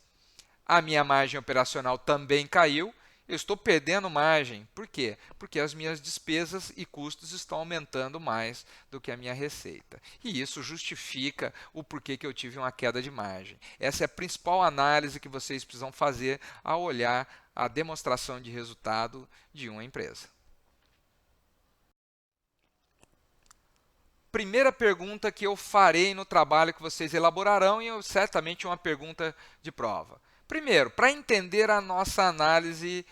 A minha margem operacional também caiu. Eu estou perdendo margem. Por quê? Porque as minhas despesas e custos estão aumentando mais do que a minha receita. E isso justifica o porquê que eu tive uma queda de margem. Essa é a principal análise que vocês precisam fazer ao olhar a demonstração de resultado de uma empresa. Primeira pergunta que eu farei no trabalho que vocês elaborarão e certamente uma pergunta de prova. Primeiro, para entender a nossa análise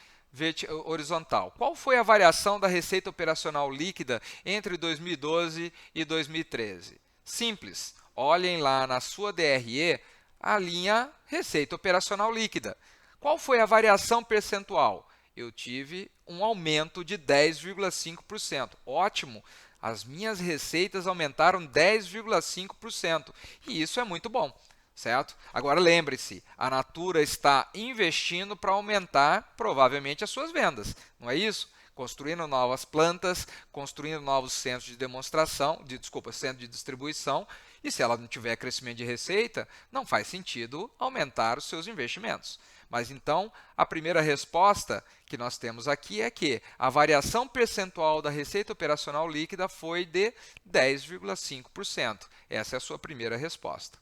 horizontal, qual foi a variação da receita operacional líquida entre 2012 e 2013? Simples, olhem lá na sua DRE a linha receita operacional líquida. Qual foi a variação percentual? Eu tive um aumento de 10,5%. Ótimo! As minhas receitas aumentaram 10,5% e isso é muito bom. Certo? Agora lembre-se, a Natura está investindo para aumentar provavelmente as suas vendas, não é isso? Construindo novas plantas, construindo novos centros de demonstração, centros de distribuição E se ela não tiver crescimento de receita, não faz sentido aumentar os seus investimentos. Mas então, a primeira resposta que nós temos aqui é que a variação percentual da receita operacional líquida foi de 10,5%. Essa é a sua primeira resposta.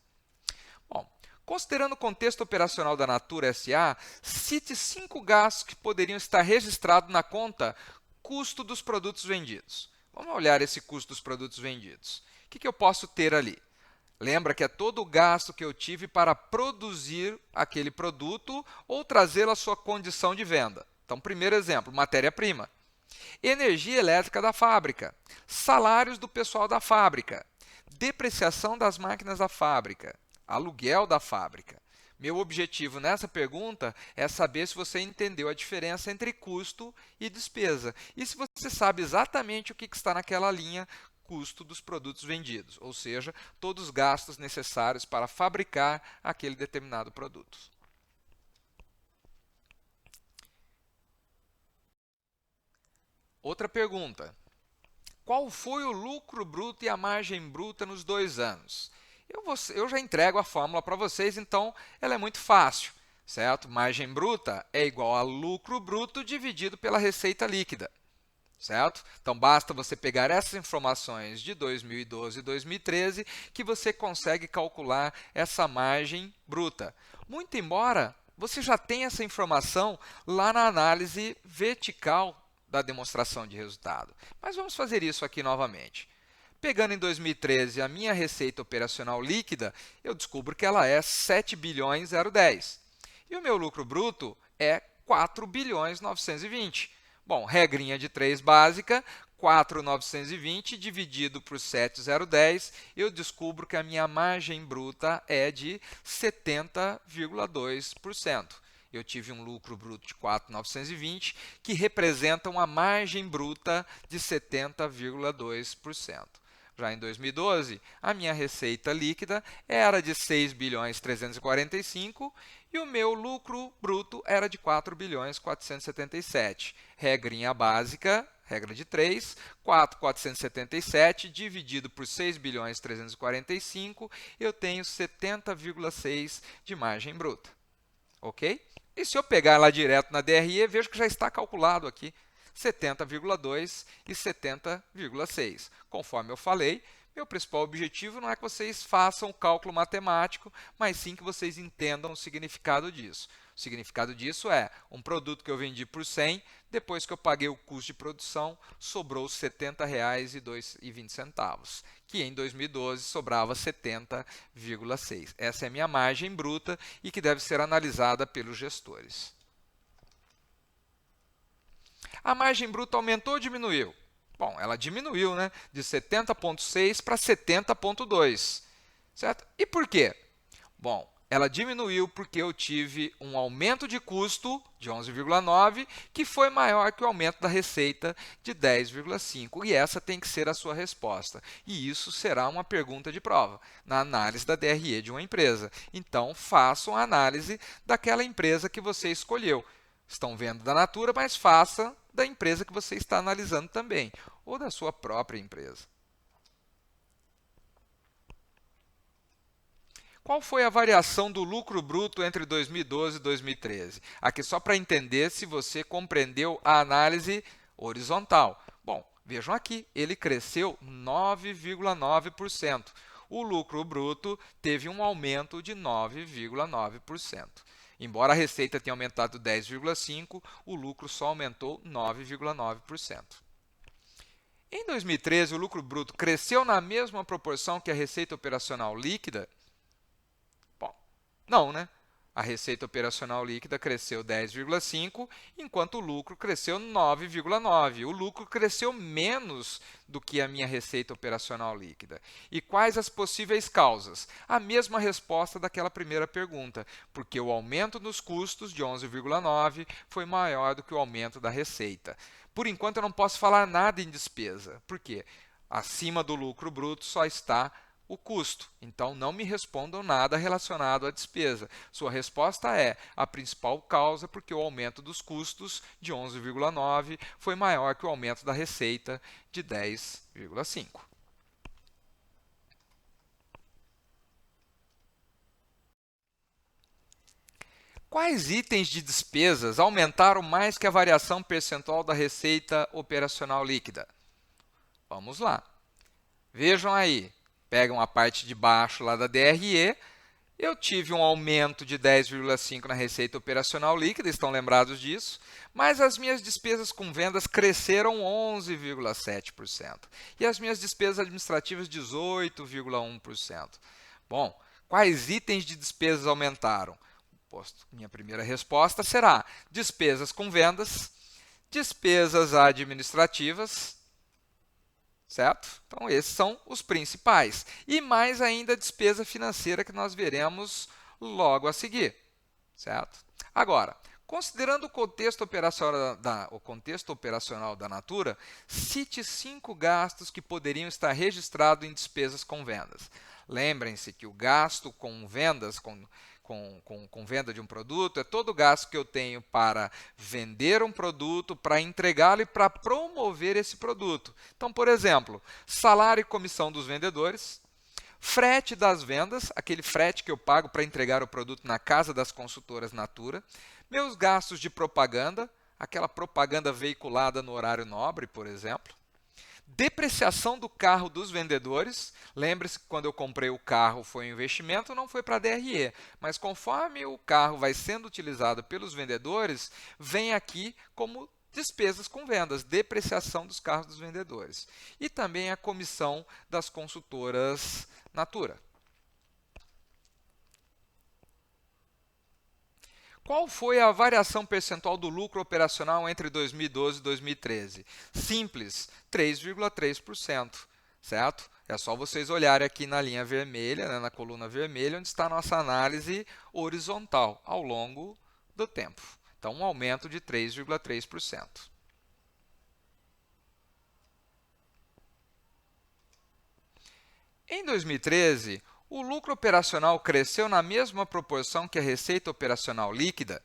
Bom, considerando o contexto operacional da Natura S.A., cite 5 gastos que poderiam estar registrados na conta custo dos produtos vendidos. Vamos olhar esse custo dos produtos vendidos. O que eu posso ter ali? Lembra que é todo o gasto que eu tive para produzir aquele produto ou trazê-lo à sua condição de venda. Então, primeiro exemplo, matéria-prima. Energia elétrica da fábrica, salários do pessoal da fábrica, depreciação das máquinas da fábrica, aluguel da fábrica. Meu objetivo nessa pergunta é saber se você entendeu a diferença entre custo e despesa. E se você sabe exatamente o que está naquela linha custo dos produtos vendidos, ou seja, todos os gastos necessários para fabricar aquele determinado produto. Outra pergunta. Qual foi o lucro bruto e a margem bruta nos 2 anos? Eu já entrego a fórmula para vocês, então ela é muito fácil, certo? Margem bruta é igual a lucro bruto dividido pela receita líquida. Certo? Então, basta você pegar essas informações de 2012 e 2013 que você consegue calcular essa margem bruta. Muito embora você já tenha essa informação lá na análise vertical da demonstração de resultado. Mas vamos fazer isso aqui novamente. Pegando em 2013 a minha receita operacional líquida, eu descubro que ela é 7 bilhões 010. E o meu lucro bruto é 4 bilhões 920. Bom, regrinha de 3 básica, 4.920 dividido por 7.010, eu descubro que a minha margem bruta é de 70,2%. Eu tive um lucro bruto de 4.920, que representa uma margem bruta de 70,2%. Já em 2012, a minha receita líquida era de 6 bilhões 345 e o meu lucro bruto era de 4 bilhões 477. Regrinha básica, regra de 3, 4.477 dividido por 6 bilhões 345, eu tenho 70,6 de margem bruta. Ok? E se eu pegar lá direto na DRE, vejo que já está calculado aqui. 70,2 e 70,6. Conforme eu falei, meu principal objetivo não é que vocês façam o cálculo matemático, mas sim que vocês entendam o significado disso. O significado disso é um produto que eu vendi por 100, depois que eu paguei o custo de produção, sobrou R$ 70,20, que em 2012 sobrava 70,6. Essa é a minha margem bruta e que deve ser analisada pelos gestores. A margem bruta aumentou ou diminuiu? Bom, ela diminuiu, né? De 70,6 para 70,2. Certo? E por quê? Bom, ela diminuiu porque eu tive um aumento de custo de 11,9, que foi maior que o aumento da receita de 10,5. E essa tem que ser a sua resposta. E isso será uma pergunta de prova na análise da DRE de uma empresa. Então, façam a análise daquela empresa que você escolheu. Estão vendo da Natura, mas faça da empresa que você está analisando também, ou da sua própria empresa. Qual foi a variação do lucro bruto entre 2012 e 2013? Aqui só para entender se você compreendeu a análise horizontal. Bom, vejam aqui, ele cresceu 9,9%. O lucro bruto teve um aumento de 9,9%. Embora a receita tenha aumentado 10,5%, o lucro só aumentou 9,9%. Em 2013, o lucro bruto cresceu na mesma proporção que a receita operacional líquida? Bom, não, né? A receita operacional líquida cresceu 10,5%, enquanto o lucro cresceu 9,9%. O lucro cresceu menos do que a minha receita operacional líquida. E quais as possíveis causas? A mesma resposta daquela primeira pergunta, porque o aumento dos custos de 11,9% foi maior do que o aumento da receita. Por enquanto, eu não posso falar nada em despesa. Por quê? Acima do lucro bruto só está o custo. Então, não me respondam nada relacionado à despesa. Sua resposta é a principal causa porque o aumento dos custos de 11,9 foi maior que o aumento da receita de 10,5. Quais itens de despesas aumentaram mais que a variação percentual da receita operacional líquida? Vamos lá. Vejam aí. Pegam a parte de baixo lá da DRE. Eu tive um aumento de 10,5% na receita operacional líquida, estão lembrados disso? Mas as minhas despesas com vendas cresceram 11,7%. E as minhas despesas administrativas 18,1%. Bom, quais itens de despesas aumentaram? Minha primeira resposta será despesas com vendas, despesas administrativas, certo? Então, esses são os principais. E mais ainda a despesa financeira que nós veremos logo a seguir, certo? Agora, considerando o contexto operacional da Natura, cite 5 gastos que poderiam estar registrados em despesas com vendas. Lembrem-se que o gasto com vendas, com venda de um produto, é todo o gasto que eu tenho para vender um produto, para entregá-lo e para promover esse produto. Então, por exemplo, salário e comissão dos vendedores, frete das vendas, aquele frete que eu pago para entregar o produto na casa das consultoras Natura, meus gastos de propaganda, aquela propaganda veiculada no horário nobre, por exemplo, depreciação do carro dos vendedores. Lembre-se que quando eu comprei o carro foi um investimento, não foi para a DRE. Mas conforme o carro vai sendo utilizado pelos vendedores, vem aqui como despesas com vendas, depreciação dos carros dos vendedores. E também a comissão das consultoras Natura. Qual foi a variação percentual do lucro operacional entre 2012 e 2013? Simples, 3,3%, certo? É só vocês olharem aqui na linha vermelha, né, na coluna vermelha, onde está a nossa análise horizontal ao longo do tempo. Então, um aumento de 3,3%. Em 2013, o lucro operacional cresceu na mesma proporção que a receita operacional líquida?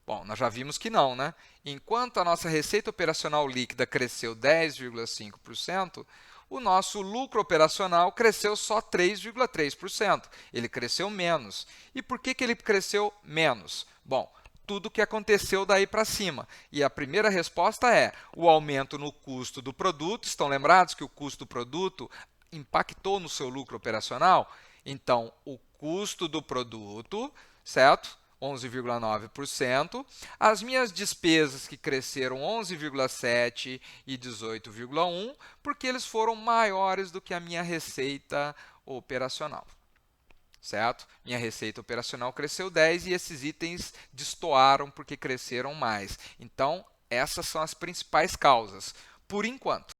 Bom, nós já vimos que não, né? Enquanto a nossa receita operacional líquida cresceu 10,5%, o nosso lucro operacional cresceu só 3,3%. Ele cresceu menos. E por que ele cresceu menos? Bom, tudo o que aconteceu daí para cima. E a primeira resposta é o aumento no custo do produto. Estão lembrados que o custo do produto impactou no seu lucro operacional? Então, o custo do produto, certo? 11,9%. As minhas despesas que cresceram 11,7% e 18,1%, porque eles foram maiores do que a minha receita operacional. Certo? Minha receita operacional cresceu 10% e esses itens destoaram porque cresceram mais. Então, essas são as principais causas, por enquanto.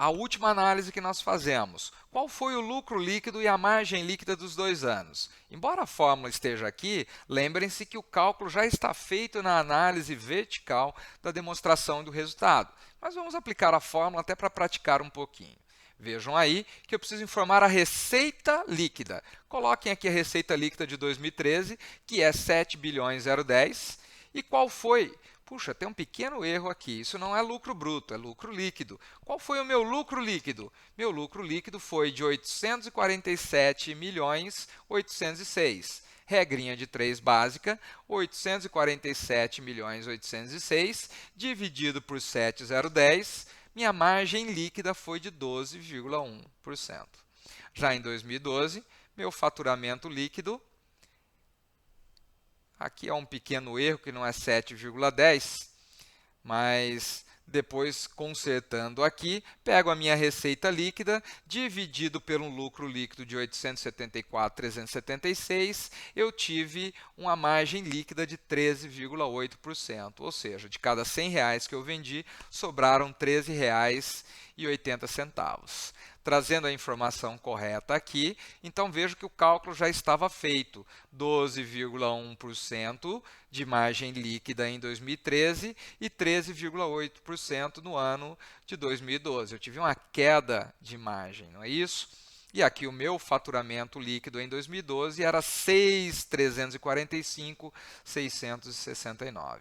A última análise que nós fazemos, qual foi o lucro líquido e a margem líquida dos 2 anos? Embora a fórmula esteja aqui, lembrem-se que o cálculo já está feito na análise vertical da demonstração do resultado. Mas vamos aplicar a fórmula até para praticar um pouquinho. Vejam aí que eu preciso informar a receita líquida. Coloquem aqui a receita líquida de 2013, que é 7 bilhões 010. E qual foi? Puxa, tem um pequeno erro aqui. Isso não é lucro bruto, é lucro líquido. Qual foi o meu lucro líquido? Meu lucro líquido foi de 847 milhões 806. Regrinha de 3 básica, 847 milhões 806 dividido por 7,010. Minha margem líquida foi de 12,1%. Já em 2012, meu faturamento líquido, aqui é um pequeno erro que não é 7,10, mas depois consertando aqui, pego a minha receita líquida, dividido pelo lucro líquido de 874.376, eu tive uma margem líquida de 13,8%, ou seja, de cada R$100 que eu vendi, sobraram R$13,80. Trazendo a informação correta aqui, então vejo que o cálculo já estava feito, 12,1% de margem líquida em 2013 e 13,8% no ano de 2012. Eu tive uma queda de margem, não é isso? E aqui o meu faturamento líquido em 2012 era 6.345.669.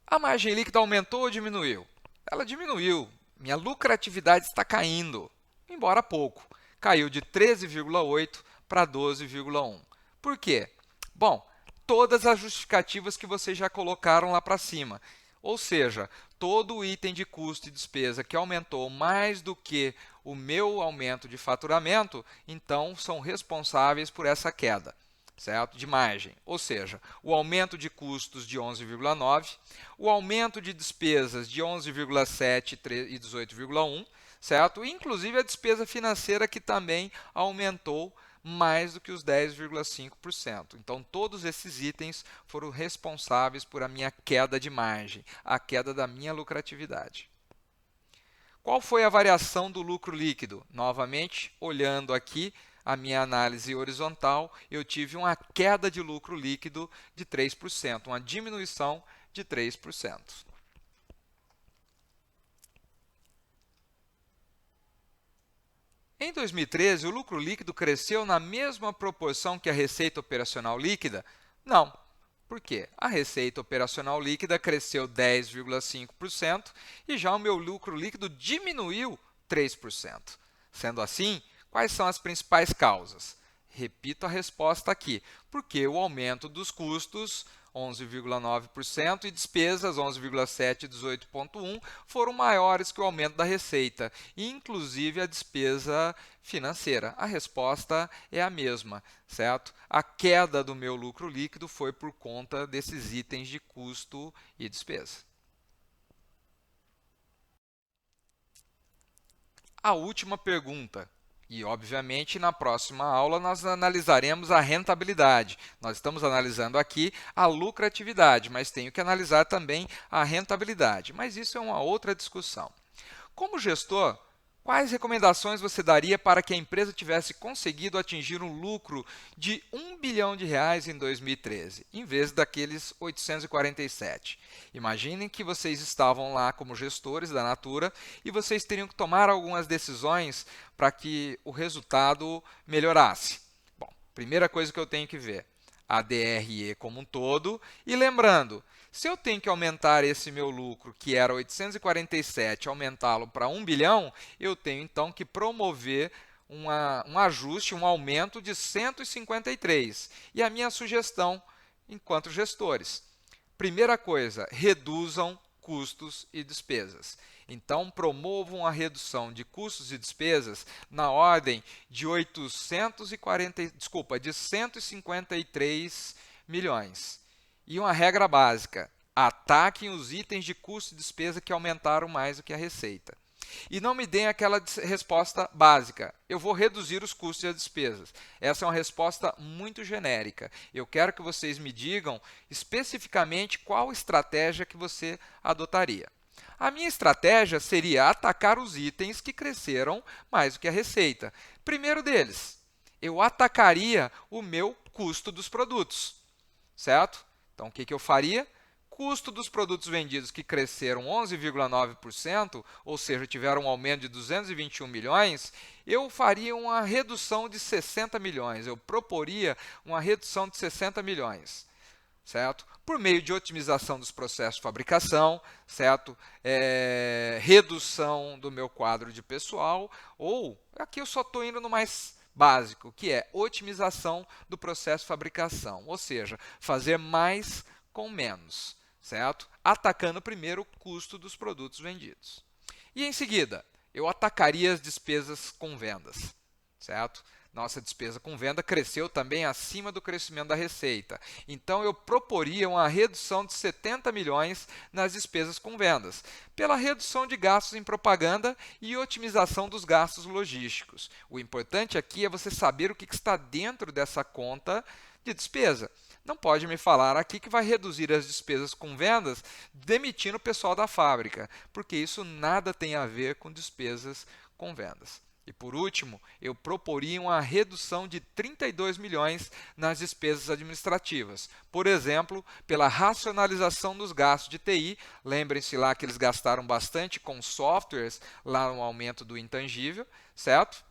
A margem líquida aumentou ou diminuiu? Ela diminuiu. minha lucratividade está caindo, embora pouco. Caiu de 13,8 para 12,1. Por quê? Bom, todas as justificativas que vocês já colocaram lá para cima. Ou seja, todo o item de custo e despesa que aumentou mais do que o meu aumento de faturamento, então são responsáveis por essa queda, certo? De margem. Ou seja, o aumento de custos de 11,9, o aumento de despesas de 11,7 e 18,1, certo? Inclusive a despesa financeira que também aumentou mais do que os 10,5%. Então, todos esses itens foram responsáveis por a minha queda de margem, a queda da minha lucratividade. Qual foi a variação do lucro líquido? Novamente, olhando aqui a minha análise horizontal, eu tive uma queda de lucro líquido de 3%, uma diminuição de 3%. Em 2013, o lucro líquido cresceu na mesma proporção que a receita operacional líquida? Não. Por quê? A receita operacional líquida cresceu 10,5% e já o meu lucro líquido diminuiu 3%. Sendo assim, quais são as principais causas? Repito a resposta aqui, porque o aumento dos custos, 11,9%, e despesas, 11,7% e 18,1%, foram maiores que o aumento da receita, inclusive a despesa financeira. A resposta é a mesma, certo? A queda do meu lucro líquido foi por conta desses itens de custo e despesa. A última pergunta. E, obviamente, na próxima aula nós analisaremos a rentabilidade. Nós estamos analisando aqui a lucratividade, mas tenho que analisar também a rentabilidade. Mas isso é uma outra discussão. Como gestor, quais recomendações você daria para que a empresa tivesse conseguido atingir um lucro de R$ 1 bilhão em 2013, em vez daqueles 847? Imaginem que vocês estavam lá como gestores da Natura e vocês teriam que tomar algumas decisões para que o resultado melhorasse. Bom, primeira coisa que eu tenho que ver, a DRE como um todo, e lembrando, se eu tenho que aumentar esse meu lucro, que era 847, aumentá-lo para 1 bilhão, eu tenho então que promover um ajuste, um aumento de 153. E a minha sugestão, enquanto gestores, primeira coisa, reduzam custos e despesas. Então, promovam a redução de custos e despesas na ordem de 153 milhões. E uma regra básica, ataquem os itens de custo e despesa que aumentaram mais do que a receita. E não me deem aquela resposta básica, eu vou reduzir os custos e as despesas. Essa é uma resposta muito genérica. Eu quero que vocês me digam especificamente qual estratégia que você adotaria. A minha estratégia seria atacar os itens que cresceram mais do que a receita. Primeiro deles, eu atacaria o meu custo dos produtos, certo? Então, o que eu faria? Custo dos produtos vendidos que cresceram 11,9%, ou seja, tiveram um aumento de 221 milhões, eu faria uma redução de 60 milhões. Eu proporia uma redução de 60 milhões, certo? Por meio de otimização dos processos de fabricação, certo? Redução do meu quadro de pessoal, ou aqui eu só estou indo no mais básico, que é otimização do processo de fabricação, ou seja, fazer mais com menos, certo? Atacando primeiro o custo dos produtos vendidos. E em seguida, eu atacaria as despesas com vendas, certo? Nossa despesa com venda cresceu também acima do crescimento da receita. Então, eu proporia uma redução de 70 milhões nas despesas com vendas, pela redução de gastos em propaganda e otimização dos gastos logísticos. O importante aqui é você saber o que está dentro dessa conta de despesa. Não pode me falar aqui que vai reduzir as despesas com vendas demitindo o pessoal da fábrica, porque isso nada tem a ver com despesas com vendas. E por último, eu proporia uma redução de 32 milhões nas despesas administrativas. Por exemplo, pela racionalização dos gastos de TI. Lembrem-se lá que eles gastaram bastante com softwares, lá no aumento do intangível, certo?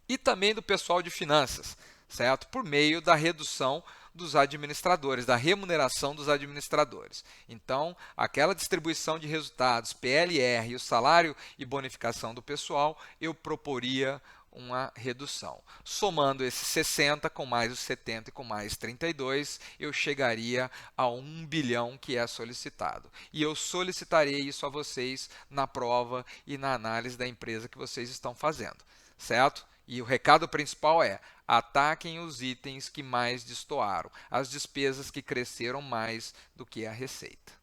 E também do pessoal de finanças, certo? Por meio da redução dos administradores, da remuneração dos administradores. Então, aquela distribuição de resultados, PLR, e o salário e bonificação do pessoal, eu proporia uma redução. Somando esses 60 com mais os 70 e com mais 32, eu chegaria a 1 bilhão que é solicitado. E eu solicitarei isso a vocês na prova e na análise da empresa que vocês estão fazendo, certo? E o recado principal é: ataquem os itens que mais destoaram, as despesas que cresceram mais do que a receita.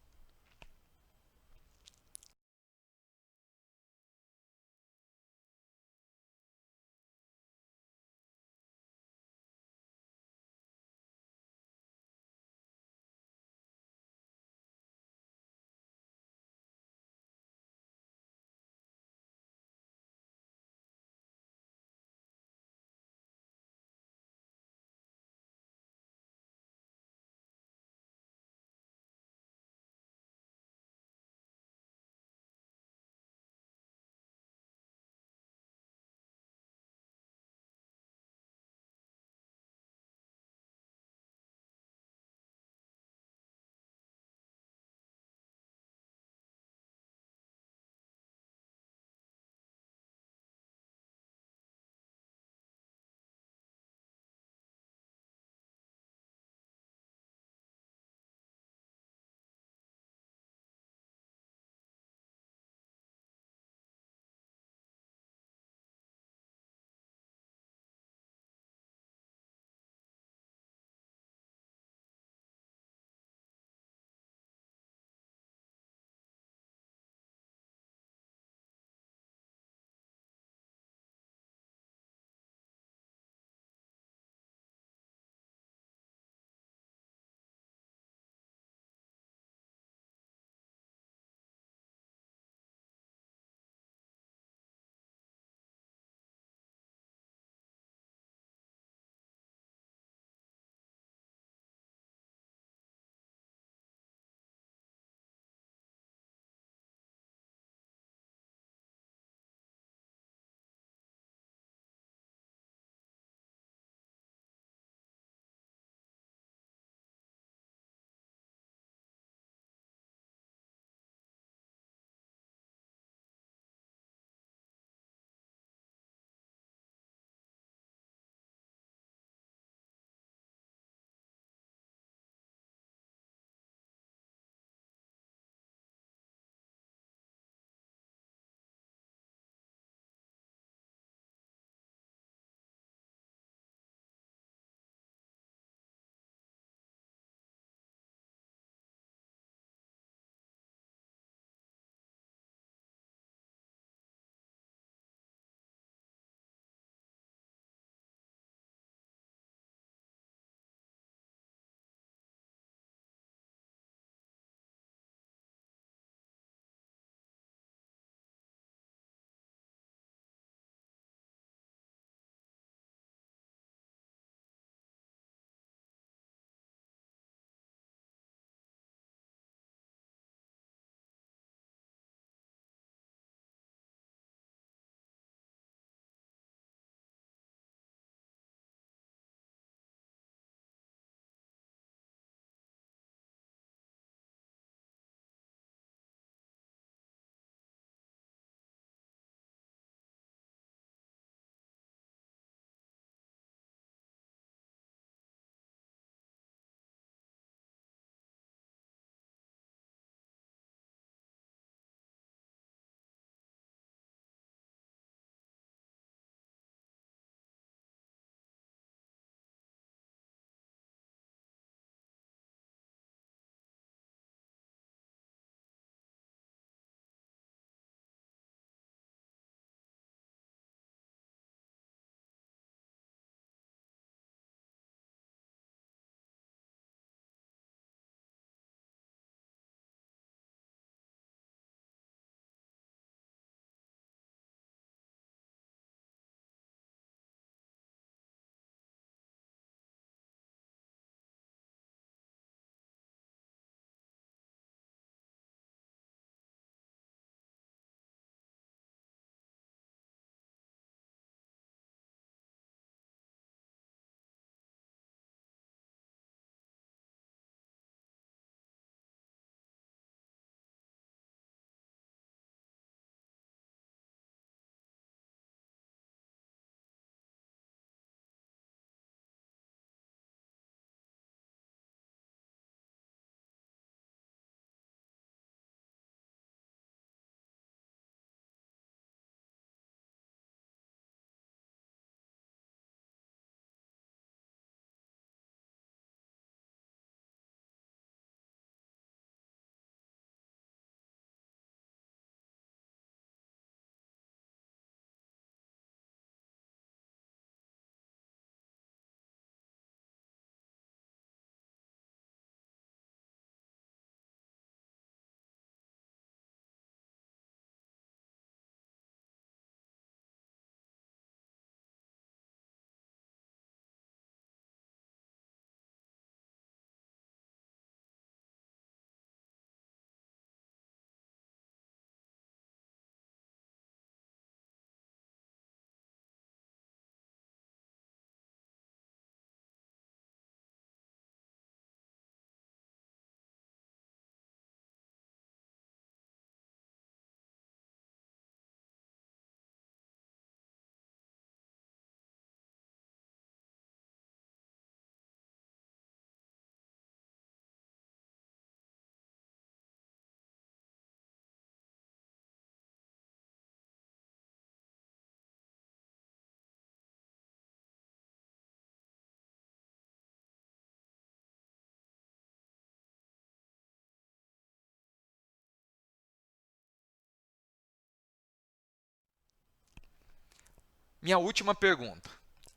Minha última pergunta.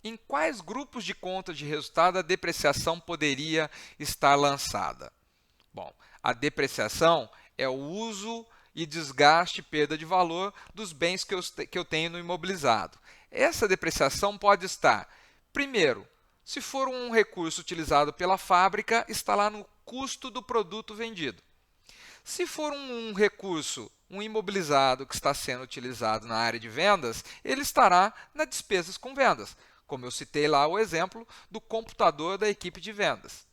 Em quais grupos de conta de resultado a depreciação poderia estar lançada? Bom, a depreciação é o uso e desgaste, perda de valor dos bens que eu tenho no imobilizado. Essa depreciação pode estar, primeiro, se for um recurso utilizado pela fábrica, está lá no custo do produto vendido. Se for um recurso, um imobilizado que está sendo utilizado na área de vendas, ele estará nas despesas com vendas, como eu citei lá o exemplo do computador da equipe de vendas.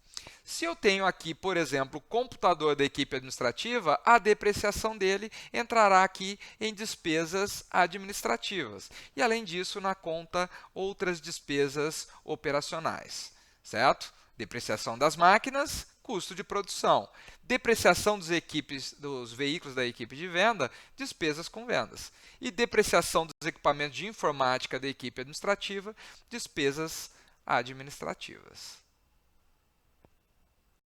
Se eu tenho aqui, por exemplo, o computador da equipe administrativa, a depreciação dele entrará aqui em despesas administrativas. E, além disso, na conta outras despesas operacionais, certo? Depreciação das máquinas, custo de produção. Depreciação dos veículos da equipe de venda, despesas com vendas. E depreciação dos equipamentos de informática da equipe administrativa, despesas administrativas.